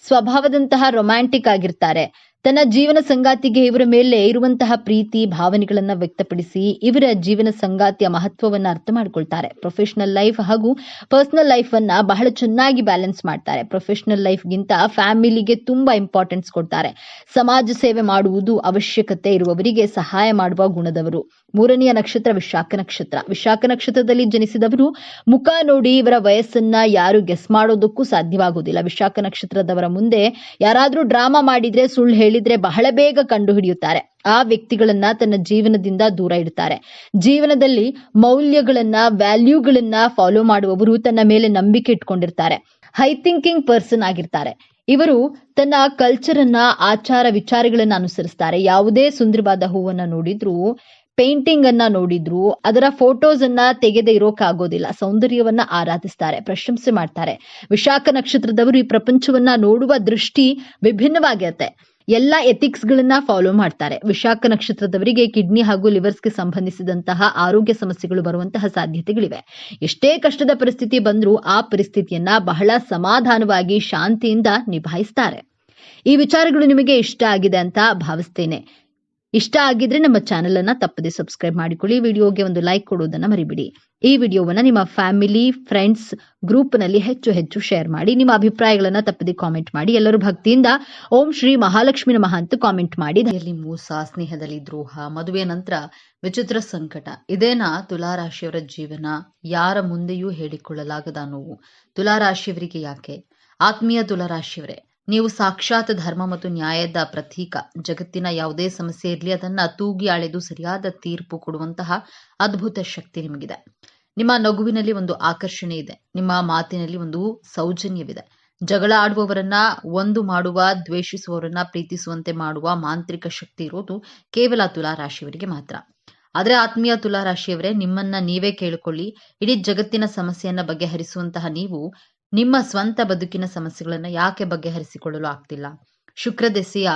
ಸ್ವಭಾವದಂತಹ ರೊಮ್ಯಾಂಟಿಕ್ ಆಗಿರ್ತಾರೆ. ತನ್ನ ಜೀವನ ಸಂಗಾತಿಗೆ ಇವರ ಮೇಲೆ ಇರುವಂತಹ ಪ್ರೀತಿ ಭಾವನೆಗಳನ್ನ ವ್ಯಕ್ತಪಡಿಸಿ ಇವರ ಜೀವನ ಸಂಗಾತಿಯ ಮಹತ್ವವನ್ನ ಅರ್ಥ ಮಾಡ್ಕೊಳ್ತಾರೆ. ಪ್ರೊಫೆಷನಲ್ ಲೈಫ್ ಹಾಗೂ ಪರ್ಸನಲ್ ಲೈಫ್ ಅನ್ನ ಬಹಳ ಚೆನ್ನಾಗಿ ಬ್ಯಾಲೆನ್ಸ್ ಮಾಡ್ತಾರೆ. ಪ್ರೊಫೆಷನಲ್ ಲೈಫ್ಗಿಂತ ಫ್ಯಾಮಿಲಿಗೆ ತುಂಬಾ ಇಂಪಾರ್ಟೆನ್ಸ್ ಕೊಡ್ತಾರೆ. ಸಮಾಜ ಸೇವೆ ಮಾಡುವುದು ಅವಶ್ಯಕತೆ ಇರುವವರಿಗೆ ಸಹಾಯ ಮಾಡುವ ಗುಣದವರು. 3ನೆಯ ನಕ್ಷತ್ರ ವಿಶಾಖ ನಕ್ಷತ್ರ. ವಿಶಾಖ ನಕ್ಷತ್ರದಲ್ಲಿ ಜನಿಸಿದವರು ಮುಖ ನೋಡಿ ಇವರ ವಯಸ್ಸನ್ನ ಯಾರು ಗೆಸ್ ಮಾಡೋದಕ್ಕೂ ಸಾಧ್ಯವಾಗುವುದಿಲ್ಲ. ವಿಶಾಖ ನಕ್ಷತ್ರದವರ ಮುಂದೆ ಯಾರಾದ್ರೂ ಡ್ರಾಮಾ ಮಾಡಿದ್ರೆ, ಸುಳ್ಳು ಹೇಳಿದ್ರೆ ಬಹಳ ಬೇಗ ಕಂಡು ಹಿಡಿಯುತ್ತಾರೆ. ಆ ವ್ಯಕ್ತಿಗಳನ್ನ ತನ್ನ ಜೀವನದಿಂದ ದೂರ ಇಡ್ತಾರೆ. ಜೀವನದಲ್ಲಿ ಮೌಲ್ಯಗಳನ್ನ, ವ್ಯಾಲ್ಯೂಗಳನ್ನ ಫಾಲೋ ಮಾಡುವವರು ತನ್ನ ಮೇಲೆ ನಂಬಿಕೆ ಇಟ್ಕೊಂಡಿರ್ತಾರೆ. ಹೈ ಥಿಂಕಿಂಗ್ ಪರ್ಸನ್ ಆಗಿರ್ತಾರೆ. ಇವರು ತನ್ನ ಕಲ್ಚರ್ ಅನ್ನ, ಆಚಾರ ವಿಚಾರಗಳನ್ನ ಅನುಸರಿಸ್ತಾರೆ. ಯಾವುದೇ ಸುಂದರವಾದ ಹೂವನ್ನ ನೋಡಿದ್ರು, ಪೇಂಟಿಂಗ್ ಅನ್ನ ನೋಡಿದ್ರು ಅದರ ಫೋಟೋಸ್ ಅನ್ನ ತೆಗೆದೇ ಇರೋಕ್ಕಾಗೋದಿಲ್ಲ. ಸೌಂದರ್ಯವನ್ನ ಆರಾಧಿಸ್ತಾರೆ, ಪ್ರಶಂಸೆ ಮಾಡ್ತಾರೆ. ವಿಶಾಖ ನಕ್ಷತ್ರದವರು ಈ ಪ್ರಪಂಚವನ್ನ ನೋಡುವ ದೃಷ್ಟಿ ವಿಭಿನ್ನವಾಗಿರುತ್ತೆ. ಎಲ್ಲ ಎಥಿಕ್ಸ್ ಗಳನ್ನ ಫಾಲೋ ಮಾಡ್ತಾರೆ. ವಿಶಾಖ ನಕ್ಷತ್ರದವರಿಗೆ ಕಿಡ್ನಿ ಹಾಗೂ ಲಿವರ್ಸ್ಗೆ ಸಂಬಂಧಿಸಿದಂತಹ ಆರೋಗ್ಯ ಸಮಸ್ಯೆಗಳು ಬರುವಂತಹ ಸಾಧ್ಯತೆಗಳಿವೆ. ಎಷ್ಟೇ ಕಷ್ಟದ ಪರಿಸ್ಥಿತಿ ಬಂದ್ರೂ ಆ ಪರಿಸ್ಥಿತಿಯನ್ನ ಬಹಳ ಸಮಾಧಾನವಾಗಿ ಶಾಂತಿಯಿಂದ ನಿಭಾಯಿಸ್ತಾರೆ. ಈ ವಿಚಾರಗಳು ನಿಮಗೆ ಇಷ್ಟ ಆಗಿದೆ ಅಂತ ಭಾವಿಸ್ತೇನೆ. ಇಷ್ಟ ಆಗಿದ್ರೆ ನಮ್ಮ ಚಾನೆಲ್ ಅನ್ನ ತಪ್ಪದೆ ಸಬ್ಸ್ಕ್ರೈಬ್ ಮಾಡಿಕೊಳ್ಳಿ. ವಿಡಿಯೋಗೆ ಒಂದು ಲೈಕ್ ಕೊಡುವುದನ್ನ ಮರಿಬಿಡಿ. ಈ ವಿಡಿಯೋವನ್ನ ನಿಮ್ಮ ಫ್ಯಾಮಿಲಿ, ಫ್ರೆಂಡ್ಸ್ ಗ್ರೂಪ್ ನಲ್ಲಿ ಹೆಚ್ಚು ಶೇರ್ ಮಾಡಿ. ನಿಮ್ಮ ಅಭಿಪ್ರಾಯಗಳನ್ನ ತಪ್ಪದೆ ಕಾಮೆಂಟ್ ಮಾಡಿ. ಎಲ್ಲರೂ ಭಕ್ತಿಯಿಂದ ಓಂ ಶ್ರೀ ಮಹಾಲಕ್ಷ್ಮಿ ನಮಃ ಅಂತ ಕಾಮೆಂಟ್ ಮಾಡಿ. ಮೋಸ, ಸ್ನೇಹದಲ್ಲಿ ದ್ರೋಹ, ಮದುವೆ ನಂತರ ವಿಚಿತ್ರ ಸಂಕಟ, ಇದೇನಾ ತುಲಾರಾಶಿಯವರ ಜೀವನ? ಯಾರ ಮುಂದೆಯೂ ಹೇಳಿಕೊಳ್ಳಲಾಗದ ನೋವು ತುಲಾರಾಶಿಯವರಿಗೆ ಯಾಕೆ? ಆತ್ಮೀಯ ತುಲಾರಾಶಿಯವರೇ, ನೀವು ಸಾಕ್ಷಾತ್ ಧರ್ಮ ಮತ್ತು ನ್ಯಾಯದ ಪ್ರತೀಕ. ಜಗತ್ತಿನ ಯಾವುದೇ ಸಮಸ್ಯೆ ಇರಲಿ ಅದನ್ನ ತೂಗಿ ಅಳೆದು ಸರಿಯಾದ ತೀರ್ಪು ಕೊಡುವಂತಹ ಅದ್ಭುತ ಶಕ್ತಿ ನಿಮಗಿದೆ. ನಿಮ್ಮ ನಗುವಿನಲ್ಲಿ ಒಂದು ಆಕರ್ಷಣೆ ಇದೆ. ನಿಮ್ಮ ಮಾತಿನಲ್ಲಿ ಒಂದು ಸೌಜನ್ಯವಿದೆ. ಜಗಳ ಆಡುವವರನ್ನ ಒಂದು ಮಾಡುವ, ದ್ವೇಷಿಸುವವರನ್ನ ಪ್ರೀತಿಸುವಂತೆ ಮಾಡುವ ಮಾಂತ್ರಿಕ ಶಕ್ತಿ ಇರೋದು ಕೇವಲ ತುಲಾರಾಶಿಯವರಿಗೆ ಮಾತ್ರ. ಆದ್ರೆ ಆತ್ಮೀಯ ತುಲಾರಾಶಿಯವರೇ, ನಿಮ್ಮನ್ನ ನೀವೇ ಕೇಳಿಕೊಳ್ಳಿ. ಇಡೀ ಜಗತ್ತಿನ ಸಮಸ್ಯೆಯನ್ನ ಬಗೆಹರಿಸುವಂತಹ ನೀವು ನಿಮ್ಮ ಸ್ವಂತ ಬದುಕಿನ ಸಮಸ್ಯೆಗಳನ್ನ ಯಾಕೆ ಬಗೆಹರಿಸಿಕೊಳ್ಳಲು ಆಗ್ತಿಲ್ಲ? ಶುಕ್ರ ದೆಸೆಯ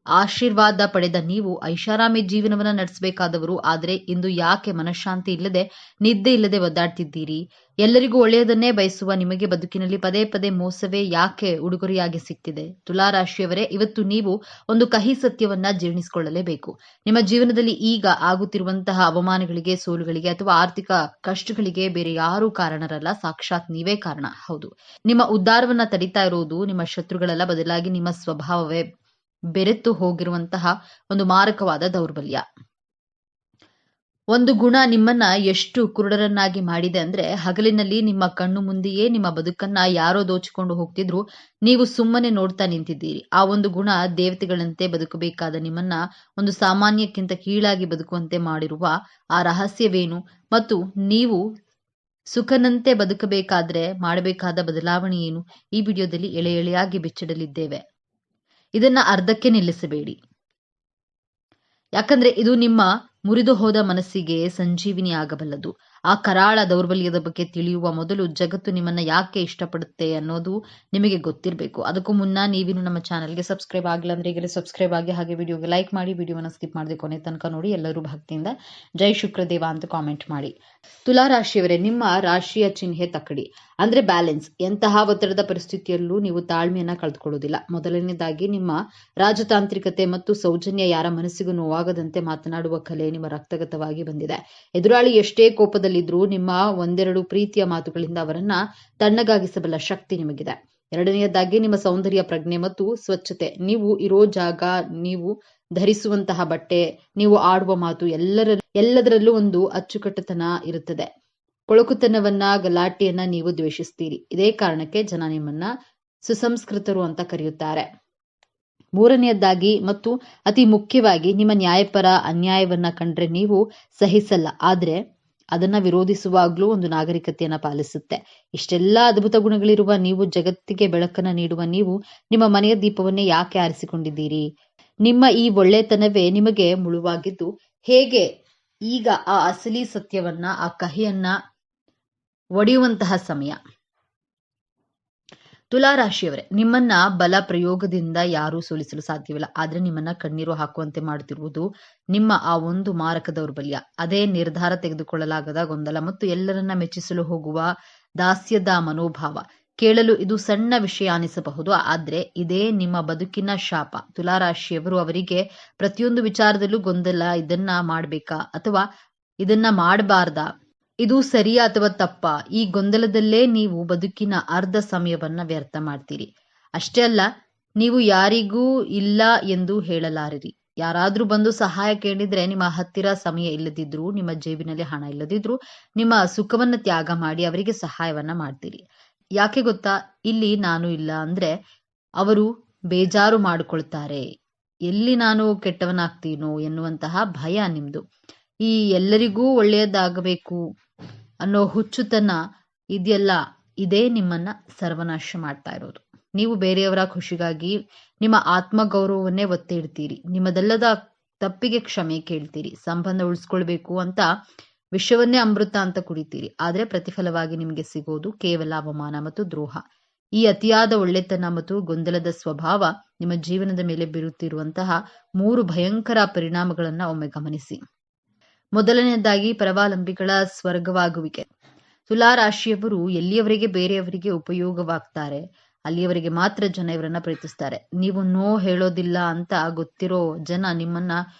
ಆಶೀರ್ವಾದ ಪಡೆದ ನೀವು ಐಷಾರಾಮಿ ಜೀವನವನ್ನ ನಡೆಸಬೇಕಾದವರು. ಆದರೆ ಇಂದು ಯಾಕೆ ಮನಃಶಾಂತಿ ಇಲ್ಲದೆ, ನಿದ್ದೆ ಇಲ್ಲದೆ ಒದ್ದಾಡ್ತಿದ್ದೀರಿ? ಎಲ್ಲರಿಗೂ ಒಳ್ಳೆಯದನ್ನೇ ಬಯಸುವ ನಿಮಗೆ ಬದುಕಿನಲ್ಲಿ ಪದೇ ಪದೇ ಮೋಸವೇ ಯಾಕೆ ಉಡುಗೊರೆಯಾಗಿ ಸಿಗ್ತಿದೆ? ತುಲಾರಾಶಿಯವರೇ, ಇವತ್ತು ನೀವು ಒಂದು ಕಹಿ ಸತ್ಯವನ್ನ ಜೀರ್ಣಿಸಿಕೊಳ್ಳಲೇಬೇಕು. ನಿಮ್ಮ ಜೀವನದಲ್ಲಿ ಈಗ ಆಗುತ್ತಿರುವಂತಹ ಅವಮಾನಗಳಿಗೆ, ಸೋಲುಗಳಿಗೆ ಅಥವಾ ಆರ್ಥಿಕ ಕಷ್ಟಗಳಿಗೆ ಬೇರೆ ಯಾರೂ ಕಾರಣರಲ್ಲ, ಸಾಕ್ಷಾತ್ ನೀವೇ ಕಾರಣ. ಹೌದು, ನಿಮ್ಮ ಉದ್ಧಾರವನ್ನ ತಡಿತಾ ಇರೋದು ನಿಮ್ಮ ಶತ್ರುಗಳಲ್ಲ, ಬದಲಾಗಿ ನಿಮ್ಮ ಸ್ವಭಾವವೇ ಬೆರೆತು ಹೋಗಿರುವಂತಹ ಒಂದು ಮಾರಕವಾದ ದೌರ್ಬಲ್ಯ. ಒಂದು ಗುಣ ನಿಮ್ಮನ್ನ ಎಷ್ಟು ಕುರುಡರನ್ನಾಗಿ ಮಾಡಿದೆ ಅಂದ್ರೆ, ಹಗಲಿನಲ್ಲಿ ನಿಮ್ಮ ಕಣ್ಣು ಮುಂದೆಯೇ ನಿಮ್ಮ ಬದುಕನ್ನ ಯಾರೋ ದೋಚಿಕೊಂಡು ಹೋಗ್ತಿದ್ರು, ನೀವು ಸುಮ್ಮನೆ ನೋಡ್ತಾ ನಿಂತಿದ್ದೀರಿ. ಆ ಒಂದು ಗುಣ ದೇವತೆಗಳಂತೆ ಬದುಕಬೇಕಾದ ನಿಮ್ಮನ್ನ ಒಂದು ಸಾಮಾನ್ಯಕ್ಕಿಂತ ಕೀಳಾಗಿ ಬದುಕುವಂತೆ ಮಾಡಿರುವ ಆ ರಹಸ್ಯವೇನು? ಮತ್ತು ನೀವು ಸುಖನಂತೆ ಬದುಕಬೇಕಾದ್ರೆ ಮಾಡಬೇಕಾದ ಬದಲಾವಣೆ ಏನು? ಈ ವಿಡಿಯೋದಲ್ಲಿ ಎಳೆ ಎಳೆಯಾಗಿ ಬಿಚ್ಚಿಡಲಿದ್ದೇವೆ. ಇದನ್ನ ಅರ್ಧಕ್ಕೆ ನಿಲ್ಲಿಸಬೇಡಿ, ಯಾಕಂದ್ರೆ ಇದು ನಿಮ್ಮ ಮುರಿದು ಹೋದ ಮನಸ್ಸಿಗೆ ಸಂಜೀವಿನಿ ಆಗಬಲ್ಲದು. ಆ ಕರಾಳ ದೌರ್ಬಲ್ಯದ ಬಗ್ಗೆ ತಿಳಿಯುವ ಮೊದಲು ಜಗತ್ತು ನಿಮ್ಮನ್ನ ಯಾಕೆ ಇಷ್ಟಪಡುತ್ತೆ ಅನ್ನೋದು ನಿಮಗೆ ಗೊತ್ತಿರಬೇಕು. ಅದಕ್ಕೂ ಮುನ್ನ ನೀವಿನ್ನು ನಮ್ಮ ಚಾನಲ್ಗೆ ಸಬ್ಸ್ಕ್ರೈಬ್ ಆಗಿಲ್ಲ ಅಂದ್ರೆ ಈಗಲೇ ಸಬ್ಸ್ಕ್ರೈಬ್ ಆಗಿ, ಹಾಗೆ ವಿಡಿಯೋಗೆ ಲೈಕ್ ಮಾಡಿ, ವಿಡಿಯೋನ ಸ್ಕಿಪ್ ಮಾಡದೆ ಕೊನೆ ತನಕ ನೋಡಿ. ಎಲ್ಲರೂ ಭಕ್ತಿಯಿಂದ ಜೈ ಶುಕ್ರದೇವ ಅಂತ ಕಾಮೆಂಟ್ ಮಾಡಿ. ತುಲಾರಾಶಿಯವರೇ, ನಿಮ್ಮ ರಾಶಿಯ ಚಿಹ್ನೆ ತಕ್ಕಡಿ ಅಂದ್ರೆ ಬ್ಯಾಲೆನ್ಸ್. ಎಂತಹ ಒತ್ತಡದ ಪರಿಸ್ಥಿತಿಯಲ್ಲೂ ನೀವು ತಾಳ್ಮೆಯನ್ನ ಕಳೆದುಕೊಳ್ಳುವುದಿಲ್ಲ. ಮೊದಲನೇದಾಗಿ ನಿಮ್ಮ ರಾಜತಾಂತ್ರಿಕತೆ ಮತ್ತು ಸೌಜನ್ಯ. ಯಾರ ಮನಸ್ಸಿಗೂ ನೋವಾಗದಂತೆ ಮಾತನಾಡುವ ಕಲೆ ನಿಮ್ಮ ರಕ್ತಗತವಾಗಿ ಬಂದಿದೆ. ಎದುರಾಳಿ ಎಷ್ಟೇ ಕೋಪದಲ್ಲಿದ್ರೂ ನಿಮ್ಮ ಒಂದೆರಡು ಪ್ರೀತಿಯ ಮಾತುಗಳಿಂದ ಅವರನ್ನ ತಣ್ಣಗಾಗಿಸಬಲ್ಲ ಶಕ್ತಿ ನಿಮಗಿದೆ. ಎರಡನೆಯದಾಗಿ ನಿಮ್ಮ ಸೌಂದರ್ಯ ಪ್ರಜ್ಞೆ ಮತ್ತು ಸ್ವಚ್ಛತೆ. ನೀವು ಇರೋ ಜಾಗ, ನೀವು ಧರಿಸುವಂತಹ ಬಟ್ಟೆ, ನೀವು ಆಡುವ ಮಾತು, ಎಲ್ಲದರಲ್ಲೂ ಒಂದು ಅಚ್ಚುಕಟ್ಟುತನ ಇರುತ್ತದೆ. ಕೊಳಕುತನವನ್ನ, ಗಲಾಟೆಯನ್ನ ನೀವು ದ್ವೇಷಿಸ್ತೀರಿ. ಇದೇ ಕಾರಣಕ್ಕೆ ಜನ ನಿಮ್ಮನ್ನ ಸುಸಂಸ್ಕೃತರು ಅಂತ ಕರೆಯುತ್ತಾರೆ. ಮೂರನೆಯದಾಗಿ ಮತ್ತು ಅತಿ ಮುಖ್ಯವಾಗಿ, ನಿಮ್ಮ ನ್ಯಾಯಪರ ಅನ್ಯಾಯವನ್ನ ಕಂಡ್ರೆ ನೀವು ಸಹಿಸಲ್ಲ, ಆದ್ರೆ ಅದನ್ನ ವಿರೋಧಿಸುವಾಗ್ಲೂ ಒಂದು ನಾಗರಿಕತೆಯನ್ನ ಪಾಲಿಸುತ್ತೆ. ಇಷ್ಟೆಲ್ಲ ಅದ್ಭುತ ಗುಣಗಳಿರುವ ನೀವು, ಜಗತ್ತಿಗೆ ಬೆಳಕನ್ನ ನೀಡುವ ನೀವು, ನಿಮ್ಮ ಮನೆಯ ದೀಪವನ್ನೇ ಯಾಕೆ ಆರಿಸಿಕೊಂಡಿದ್ದೀರಿ? ನಿಮ್ಮ ಈ ಒಳ್ಳೆತನವೇ ನಿಮಗೆ ಮುಳುವಾಗಿದ್ದು ಹೇಗೆ ಈಗ ಆ ಅಸಲಿ ಸತ್ಯವನ್ನ, ಆ ಕಹಿಯನ್ನ ಒಡೆಯುವಂತಹ ಸಮಯ. ತುಲಾರಾಶಿಯವರೇ, ನಿಮ್ಮನ್ನ ಬಲ ಪ್ರಯೋಗದಿಂದ ಯಾರೂ ಸೋಲಿಸಲು ಸಾಧ್ಯವಿಲ್ಲ. ಆದ್ರೆ ನಿಮ್ಮನ್ನ ಕಣ್ಣೀರು ಹಾಕುವಂತೆ ಮಾಡುತ್ತಿರುವುದು ನಿಮ್ಮ ಆ ಒಂದು ಮಾರಕ ದೌರ್ಬಲ್ಯ. ಅದೇ ನಿರ್ಧಾರ ತೆಗೆದುಕೊಳ್ಳಲಾಗದ ಗೊಂದಲ ಮತ್ತು ಎಲ್ಲರನ್ನ ಮೆಚ್ಚಿಸಲು ಹೋಗುವ ದಾಸ್ಯದ ಮನೋಭಾವ. ಕೇಳಲು ಇದು ಸಣ್ಣ ವಿಷಯ ಅನಿಸಬಹುದು, ಆದ್ರೆ ಇದೇ ನಿಮ್ಮ ಬದುಕಿನ ಶಾಪ. ತುಲಾರಾಶಿಯವರು, ಅವರಿಗೆ ಪ್ರತಿಯೊಂದು ವಿಚಾರದಲ್ಲೂ ಗೊಂದಲ. ಇದನ್ನ ಮಾಡ್ಬೇಕಾ ಅಥವಾ ಇದನ್ನ ಮಾಡಬಾರ್ದಾ? ಇದು ಸರಿಯಾ ಅಥವಾ ತಪ್ಪಾ? ಈ ಗೊಂದಲದಲ್ಲೇ ನೀವು ಬದುಕಿನ ಅರ್ಧ ಸಮಯವನ್ನ ವ್ಯರ್ಥ ಮಾಡ್ತೀರಿ. ಅಷ್ಟೇ ಅಲ್ಲ, ನೀವು ಯಾರಿಗೂ ಇಲ್ಲ ಎಂದು ಹೇಳಲಾರಿರಿ. ಯಾರಾದ್ರೂ ಬಂದು ಸಹಾಯ ಕೇಳಿದ್ರೆ ನಿಮ್ಮ ಹತ್ತಿರ ಸಮಯ ಇಲ್ಲದಿದ್ರು, ನಿಮ್ಮ ಜೇಬಿನಲ್ಲಿ ಹಣ ಇಲ್ಲದಿದ್ರು, ನಿಮ್ಮ ಸುಖವನ್ನ ತ್ಯಾಗ ಮಾಡಿ ಅವರಿಗೆ ಸಹಾಯವನ್ನ ಮಾಡ್ತೀರಿ. ಯಾಕೆ ಗೊತ್ತಾ? ಇಲ್ಲಿ ನಾನು ಇಲ್ಲ ಅಂದ್ರೆ ಅವರು ಬೇಜಾರು ಮಾಡಿಕೊಳ್ತಾರೆ, ಎಲ್ಲಿ ನಾನು ಕೆಟ್ಟವನಾಗ್ತೀನೋ ಎನ್ನುವಂತಹ ಭಯ ನಿಮ್ದು. ಈ ಎಲ್ಲರಿಗೂ ಒಳ್ಳೆಯದಾಗಬೇಕು ಅನ್ನೋ ಹುಚ್ಚುತನ ಇದೆಯಲ್ಲ, ಇದೇ ನಿಮ್ಮನ್ನ ಸರ್ವನಾಶ ಮಾಡ್ತಾ ಇರೋದು. ನೀವು ಬೇರೆಯವರ ಖುಷಿಗಾಗಿ ನಿಮ್ಮ ಆತ್ಮಗೌರವವನ್ನೇ ಒತ್ತಿ ಇಡ್ತೀರಿ. ನಿಮ್ಮದಲ್ಲದ ತಪ್ಪಿಗೆ ಕ್ಷಮೆ ಕೇಳ್ತೀರಿ. ಸಂಬಂಧ ಉಳಿಸ್ಕೊಳ್ಬೇಕು ಅಂತ ವಿಷವನ್ನೇ ಅಮೃತ ಅಂತ ಕುಡಿತೀರಿ. ಆದ್ರೆ ಪ್ರತಿಫಲವಾಗಿ ನಿಮಗೆ ಸಿಗೋದು ಕೇವಲ ಅವಮಾನ ಮತ್ತು ದ್ರೋಹ. ಈ ಅತಿಯಾದ ಒಳ್ಳೆತನ ಮತ್ತು ಗೊಂದಲದ ಸ್ವಭಾವ ನಿಮ್ಮ ಜೀವನದ ಮೇಲೆ ಬೀರುತ್ತಿರುವಂತಹ 3 ಭಯಂಕರ ಪರಿಣಾಮಗಳನ್ನ ಒಮ್ಮೆ ಗಮನಿಸಿ. ಮೊದಲನೆಯದಾಗಿ, ಪರಾವಲಂಬಿಗಳ ಸ್ವರ್ಗವಾಗುವಿಕೆ. ತುಲಾರಾಶಿಯವರು ಎಲ್ಲಿಯವರೆಗೆ ಬೇರೆಯವರಿಗೆ ಉಪಯೋಗವಾಗ್ತಾರೆ ಅಲ್ಲಿಯವರೆಗೆ ಮಾತ್ರ ಜನ ಇವರನ್ನ ಪ್ರೀತಿಸ್ತಾರೆ. ನೀವು ನೋ ಹೇಳೋದಿಲ್ಲ ಅಂತ ಗೊತ್ತಿರೋ ಜನ ನಿಮ್ಮನ್ನ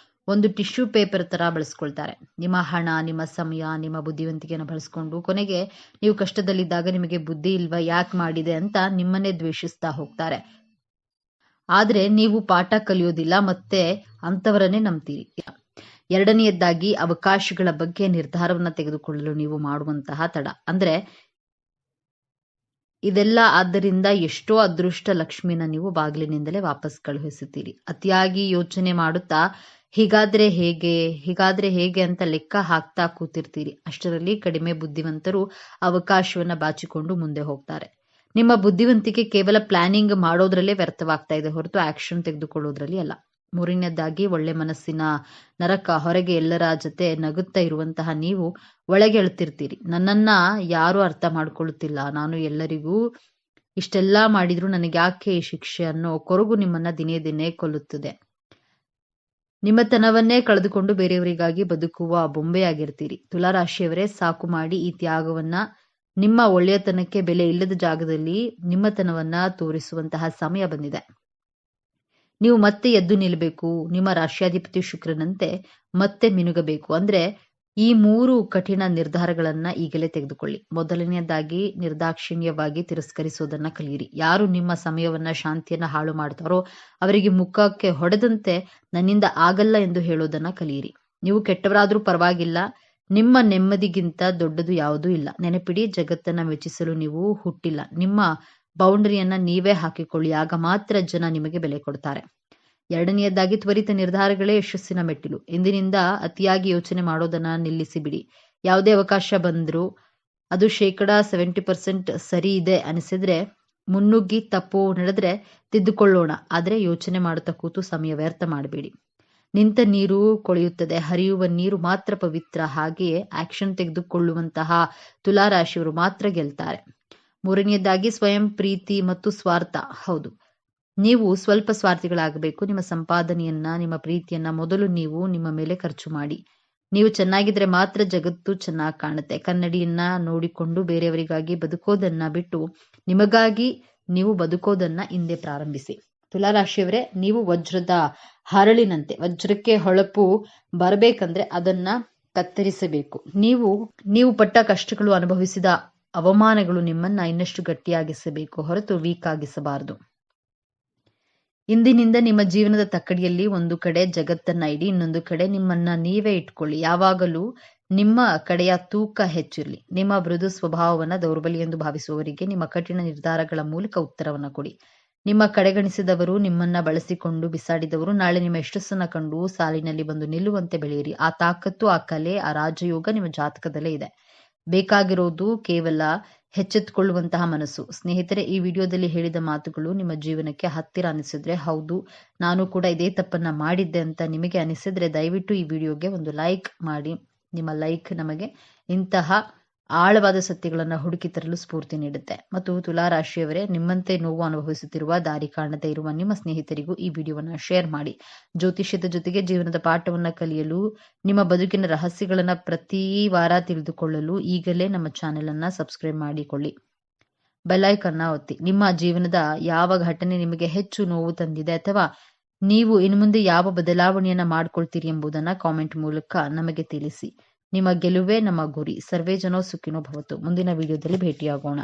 ಒಂದು ಟಿಶ್ಯೂ ಪೇಪರ್ ತರ ಬಳಸ್ಕೊಳ್ತಾರೆ. ನಿಮ್ಮ ಹಣ, ನಿಮ್ಮ ಸಮಯ, ನಿಮ್ಮ ಬುದ್ಧಿವಂತಿಕೆಯನ್ನು ಬಳಸ್ಕೊಂಡು ಕೊನೆಗೆ ನೀವು ಕಷ್ಟದಲ್ಲಿದ್ದಾಗ ನಿಮಗೆ ಬುದ್ಧಿ ಇಲ್ವಾ, ಯಾಕೆ ಮಾಡಿದೆ ಅಂತ ನಿಮ್ಮನ್ನೇ ದ್ವೇಷಿಸ್ತಾ ಹೋಗ್ತಾರೆ. ಆದ್ರೆ ನೀವು ಪಾಠ ಕಲಿಯೋದಿಲ್ಲ, ಮತ್ತೆ ಅಂತವರನ್ನೇ ನಂಬ್ತೀರಿ. ಎರಡನೆಯದಾಗಿ, ಅವಕಾಶಗಳ ಬಗ್ಗೆ ನಿರ್ಧಾರವನ್ನ ತೆಗೆದುಕೊಳ್ಳಲು ನೀವು ಮಾಡುವಂತಹ ತಡ. ಅಂದ್ರೆ ಇದೆಲ್ಲ ಆದ್ದರಿಂದ ಎಷ್ಟೋ ಅದೃಷ್ಟ ಲಕ್ಷ್ಮಿನ ನೀವು ಬಾಗಿಲಿನಿಂದಲೇ ವಾಪಸ್ ಕಳುಹಿಸುತ್ತೀರಿ. ಅತಿಯಾಗಿ ಯೋಚನೆ ಮಾಡುತ್ತಾ ಹೀಗಾದ್ರೆ ಹೇಗೆ ಅಂತ ಲೆಕ್ಕ ಹಾಕ್ತಾ ಕೂತಿರ್ತೀರಿ. ಅಷ್ಟರಲ್ಲಿ ಕಡಿಮೆ ಬುದ್ಧಿವಂತರು ಅವಕಾಶವನ್ನ ಬಾಚಿಕೊಂಡು ಮುಂದೆ ಹೋಗ್ತಾರೆ. ನಿಮ್ಮ ಬುದ್ಧಿವಂತಿಕೆ ಕೇವಲ ಪ್ಲಾನಿಂಗ್ ಮಾಡೋದ್ರಲ್ಲೇ ವ್ಯರ್ಥವಾಗ್ತಾ ಇದೆ ಹೊರತು ಆಕ್ಷನ್ ತೆಗೆದುಕೊಳ್ಳೋದ್ರಲ್ಲಿ ಅಲ್ಲ. ಮೂರನೇದಾಗಿ, ಒಳ್ಳೆ ಮನಸ್ಸಿನ ನರಕ. ಹೊರಗೆ ಎಲ್ಲರ ಜೊತೆ ನಗುತ್ತಾ ಇರುವಂತಹ ನೀವು ಒಳಗೆ ಅಳ್ತಿರ್ತೀರಿ. ನನ್ನನ್ನ ಯಾರು ಅರ್ಥ ಮಾಡ್ಕೊಳ್ಳುತ್ತಿಲ್ಲ, ನಾನು ಎಲ್ಲರಿಗೂ ಇಷ್ಟೆಲ್ಲಾ ಮಾಡಿದ್ರು ನನಗೆ ಯಾಕೆ ಈ ಶಿಕ್ಷೆ ಅನ್ನೋ ಕೊರಗು ನಿಮ್ಮನ್ನ ದಿನೇ ದಿನೇ ಕೊಲ್ಲುತ್ತದೆ. ನಿಮ್ಮತನವನ್ನೇ ಕಳೆದುಕೊಂಡು ಬೇರೆಯವರಿಗಾಗಿ ಬದುಕುವ ಬೊಂಬೆಯಾಗಿರ್ತೀರಿ. ತುಲಾರಾಶಿಯವರೇ, ಸಾಕು ಮಾಡಿ ಈ ತ್ಯಾಗವನ್ನ. ನಿಮ್ಮ ಒಳ್ಳೆಯತನಕ್ಕೆ ಬೆಲೆ ಇಲ್ಲದ ಜಾಗದಲ್ಲಿ ನಿಮ್ಮತನವನ್ನ ತೋರಿಸುವಂತಹ ಸಮಯ ಬಂದಿದೆ. ನೀವು ಮತ್ತೆ ಎದ್ದು ನಿಲ್ಲಬೇಕು. ನಿಮ್ಮ ರಾಶ್ಯಾಧಿಪತಿ ಶುಕ್ರನಂತೆ ಮತ್ತೆ ಮಿನುಗಬೇಕು. ಅಂದ್ರೆ ಈ 3 ಕಠಿಣ ನಿರ್ಧಾರಗಳನ್ನ ಈಗಲೇ ತೆಗೆದುಕೊಳ್ಳಿ. ಮೊದಲನೆಯದಾಗಿ, ನಿರ್ದಾಕ್ಷಿಣ್ಯವಾಗಿ ತಿರಸ್ಕರಿಸೋದನ್ನ ಕಲಿಯಿರಿ. ಯಾರು ನಿಮ್ಮ ಸಮಯವನ್ನ, ಶಾಂತಿಯನ್ನ ಹಾಳು ಮಾಡ್ತಾರೋ ಅವರಿಗೆ ಮುಖಕ್ಕೆ ಹೊಡೆದಂತೆ ನನ್ನಿಂದ ಆಗಲ್ಲ ಎಂದು ಹೇಳೋದನ್ನ ಕಲಿಯಿರಿ. ನೀವು ಕೆಟ್ಟವರಾದ್ರೂ ಪರವಾಗಿಲ್ಲ, ನಿಮ್ಮ ನೆಮ್ಮದಿಗಿಂತ ದೊಡ್ಡದು ಯಾವುದೂ ಇಲ್ಲ. ನೆನಪಿಡಿ, ಜಗತ್ತನ್ನ ಮೆಚ್ಚಿಸಲು ನೀವು ಹುಟ್ಟಿಲ್ಲ. ನಿಮ್ಮ ಬೌಂಡರಿಯನ್ನ ನೀವೇ ಹಾಕಿಕೊಳ್ಳಿ. ಆಗ ಮಾತ್ರ ಜನ ನಿಮಗೆ ಬೆಲೆ ಕೊಡ್ತಾರೆ. ಎರಡನೆಯದಾಗಿ, ತ್ವರಿತ ನಿರ್ಧಾರಗಳೇ ಯಶಸ್ಸಿನ ಮೆಟ್ಟಿಲು. ಇಂದಿನಿಂದ ಅತಿಯಾಗಿ ಯೋಚನೆ ಮಾಡೋದನ್ನ ನಿಲ್ಲಿಸಿ ಬಿಡಿ. ಯಾವುದೇ ಅವಕಾಶ ಬಂದ್ರೂ ಅದು 70% ಸರಿ ಇದೆ ಅನಿಸಿದ್ರೆ ಮುನ್ನುಗ್ಗಿ, ತಪ್ಪು ನಡೆದ್ರೆ ತಿದ್ದುಕೊಳ್ಳೋಣ. ಆದ್ರೆ ಯೋಚನೆ ಮಾಡುತ್ತಾ ಕೂತು ಸಮಯ ವ್ಯರ್ಥ ಮಾಡಬೇಡಿ. ನಿಂತ ನೀರು ಕೊಳೆಯುತ್ತದೆ, ಹರಿಯುವ ನೀರು ಮಾತ್ರ ಪವಿತ್ರ. ಹಾಗೆಯೇ ಆಕ್ಷನ್ ತೆಗೆದುಕೊಳ್ಳುವಂತಹ ತುಲಾರಾಶಿಯವರು ಮಾತ್ರ ಗೆಲ್ತಾರೆ. ಮೂರನೆಯದಾಗಿ, ಸ್ವಯಂ ಪ್ರೀತಿ ಮತ್ತು ಸ್ವಾರ್ಥ. ಹೌದು, ನೀವು ಸ್ವಲ್ಪ ಸ್ವಾರ್ಥಿಗಳಾಗಬೇಕು. ನಿಮ್ಮ ಸಂಪಾದನೆಯನ್ನ, ನಿಮ್ಮ ಪ್ರೀತಿಯನ್ನ ಮೊದಲು ನೀವು ನಿಮ್ಮ ಮೇಲೆ ಖರ್ಚು ಮಾಡಿ. ನೀವು ಚೆನ್ನಾಗಿದ್ರೆ ಮಾತ್ರ ಜಗತ್ತು ಚೆನ್ನಾಗಿ ಕಾಣುತ್ತೆ. ಕನ್ನಡಿಯನ್ನ ನೋಡಿಕೊಂಡು ಬೇರೆಯವರಿಗಾಗಿ ಬದುಕೋದನ್ನ ಬಿಟ್ಟು ನಿಮಗಾಗಿ ನೀವು ಬದುಕೋದನ್ನ ಹಿಂದೆ ಪ್ರಾರಂಭಿಸಿ. ತುಲಾರಾಶಿಯವರೇ, ನೀವು ವಜ್ರದ ಹರಳಿನಂತೆ. ವಜ್ರಕ್ಕೆ ಹೊಳಪು ಬರಬೇಕಂದ್ರೆ ಅದನ್ನ ಕತ್ತರಿಸಬೇಕು. ನೀವು ಪಟ್ಟ ಕಷ್ಟಗಳು, ಅನುಭವಿಸಿದ ಅವಮಾನಗಳು ನಿಮ್ಮನ್ನ ಇನ್ನಷ್ಟು ಗಟ್ಟಿಯಾಗಿಸಬೇಕು ಹೊರತು ವೀಕ್ ಆಗಿಸಬಾರದು. ಇಂದಿನಿಂದ ನಿಮ್ಮ ಜೀವನದ ತಕ್ಕಡಿಯಲ್ಲಿ ಒಂದು ಕಡೆ ಜಗತ್ತನ್ನ ಇಡಿ, ಇನ್ನೊಂದು ಕಡೆ ನಿಮ್ಮನ್ನ ನೀವೇ ಇಟ್ಕೊಳ್ಳಿ. ಯಾವಾಗಲೂ ನಿಮ್ಮ ಕಡೆಯ ತೂಕ ಹೆಚ್ಚಿರಲಿ. ನಿಮ್ಮ ಮೃದು ಸ್ವಭಾವವನ್ನ ದೌರ್ಬಲ್ಯ ಎಂದು ಭಾವಿಸುವವರಿಗೆ ನಿಮ್ಮ ಕಠಿಣ ನಿರ್ಧಾರಗಳ ಮೂಲಕ ಉತ್ತರವನ್ನ ಕೊಡಿ. ನಿಮ್ಮ ಕಡೆಗಣಿಸಿದವರು, ನಿಮ್ಮನ್ನ ಬಳಸಿಕೊಂಡು ಬಿಸಾಡಿದವರು ನಾಳೆ ನಿಮ್ಮ ಯಶಸ್ಸನ್ನ ಕಂಡು ಸಾಲಿನಲ್ಲಿ ಬಂದು ನಿಲ್ಲುವಂತೆ ಬೆಳೆಯಿರಿ. ಆ ತಾಕತ್ತು, ಆ ಕಲೆ, ಆ ರಾಜಯೋಗ ನಿಮ್ಮ ಜಾತಕದಲ್ಲೇ ಇದೆ. ಬೇಕಾಗಿರೋದು ಕೇವಲ ಎಚ್ಚೆತ್ತುಕೊಳ್ಳುವಂತಹ ಮನಸ್ಸು. ಸ್ನೇಹಿತರೆ, ಈ ವಿಡಿಯೋದಲ್ಲಿ ಹೇಳಿದ ಮಾತುಗಳು ನಿಮ್ಮ ಜೀವನಕ್ಕೆ ಹತ್ತಿರ ಅನಿಸಿದ್ರೆ, ಹೌದು ನಾನು ಕೂಡ ಇದೇ ತಪ್ಪನ್ನ ಮಾಡಿದ್ದೆ ಅಂತ ನಿಮಗೆ ಅನಿಸಿದ್ರೆ ದಯವಿಟ್ಟು ಈ ವಿಡಿಯೋಗೆ ಒಂದು ಲೈಕ್ ಮಾಡಿ. ನಿಮ್ಮ ಲೈಕ್ ನಮಗೆ ಇಂತಹ ಆಳವಾದ ಸತ್ಯಗಳನ್ನು ಹುಡುಕಿ ತರಲು ಸ್ಫೂರ್ತಿ ನೀಡುತ್ತೆ. ಮತ್ತು ತುಲಾರಾಶಿಯವರೇ, ನಿಮ್ಮಂತೆ ನೋವು ಅನುಭವಿಸುತ್ತಿರುವ, ದಾರಿ ಕಾಣದೇ ಇರುವ ನಿಮ್ಮ ಸ್ನೇಹಿತರಿಗೂ ಈ ವಿಡಿಯೋವನ್ನ ಶೇರ್ ಮಾಡಿ. ಜ್ಯೋತಿಷ್ಯದ ಜೊತೆಗೆ ಜೀವನದ ಪಾಠವನ್ನ ಕಲಿಯಲು, ನಿಮ್ಮ ಬದುಕಿನ ರಹಸ್ಯಗಳನ್ನ ಪ್ರತಿ ವಾರ ತಿಳಿದುಕೊಳ್ಳಲು ಈಗಲೇ ನಮ್ಮ ಚಾನೆಲ್ ಅನ್ನ ಸಬ್ಸ್ಕ್ರೈಬ್ ಮಾಡಿಕೊಳ್ಳಿ. ಬೆಲ್ ಐಕಾನ್ನ ಒತ್ತಿ. ನಿಮ್ಮ ಜೀವನದ ಯಾವ ಘಟನೆ ನಿಮಗೆ ಹೆಚ್ಚು ನೋವು ತಂದಿದೆ ಅಥವಾ ನೀವು ಇನ್ನು ಮುಂದೆ ಯಾವ ಬದಲಾವಣೆಯನ್ನ ಮಾಡ್ಕೊಳ್ತೀರಿ ಎಂಬುದನ್ನ ಕಾಮೆಂಟ್ ಮೂಲಕ ನಮಗೆ ತಿಳಿಸಿ. ನಿಮ್ಮ ಗೆಲುವೇ ನಮ್ಮ ಗುರಿ. ಸರ್ವೇ ಜನೋ ಸುಖಿನೋ ಭವತು. ಮುಂದಿನ ವಿಡಿಯೋದಲ್ಲಿ ಭೇಟಿಯಾಗೋಣ.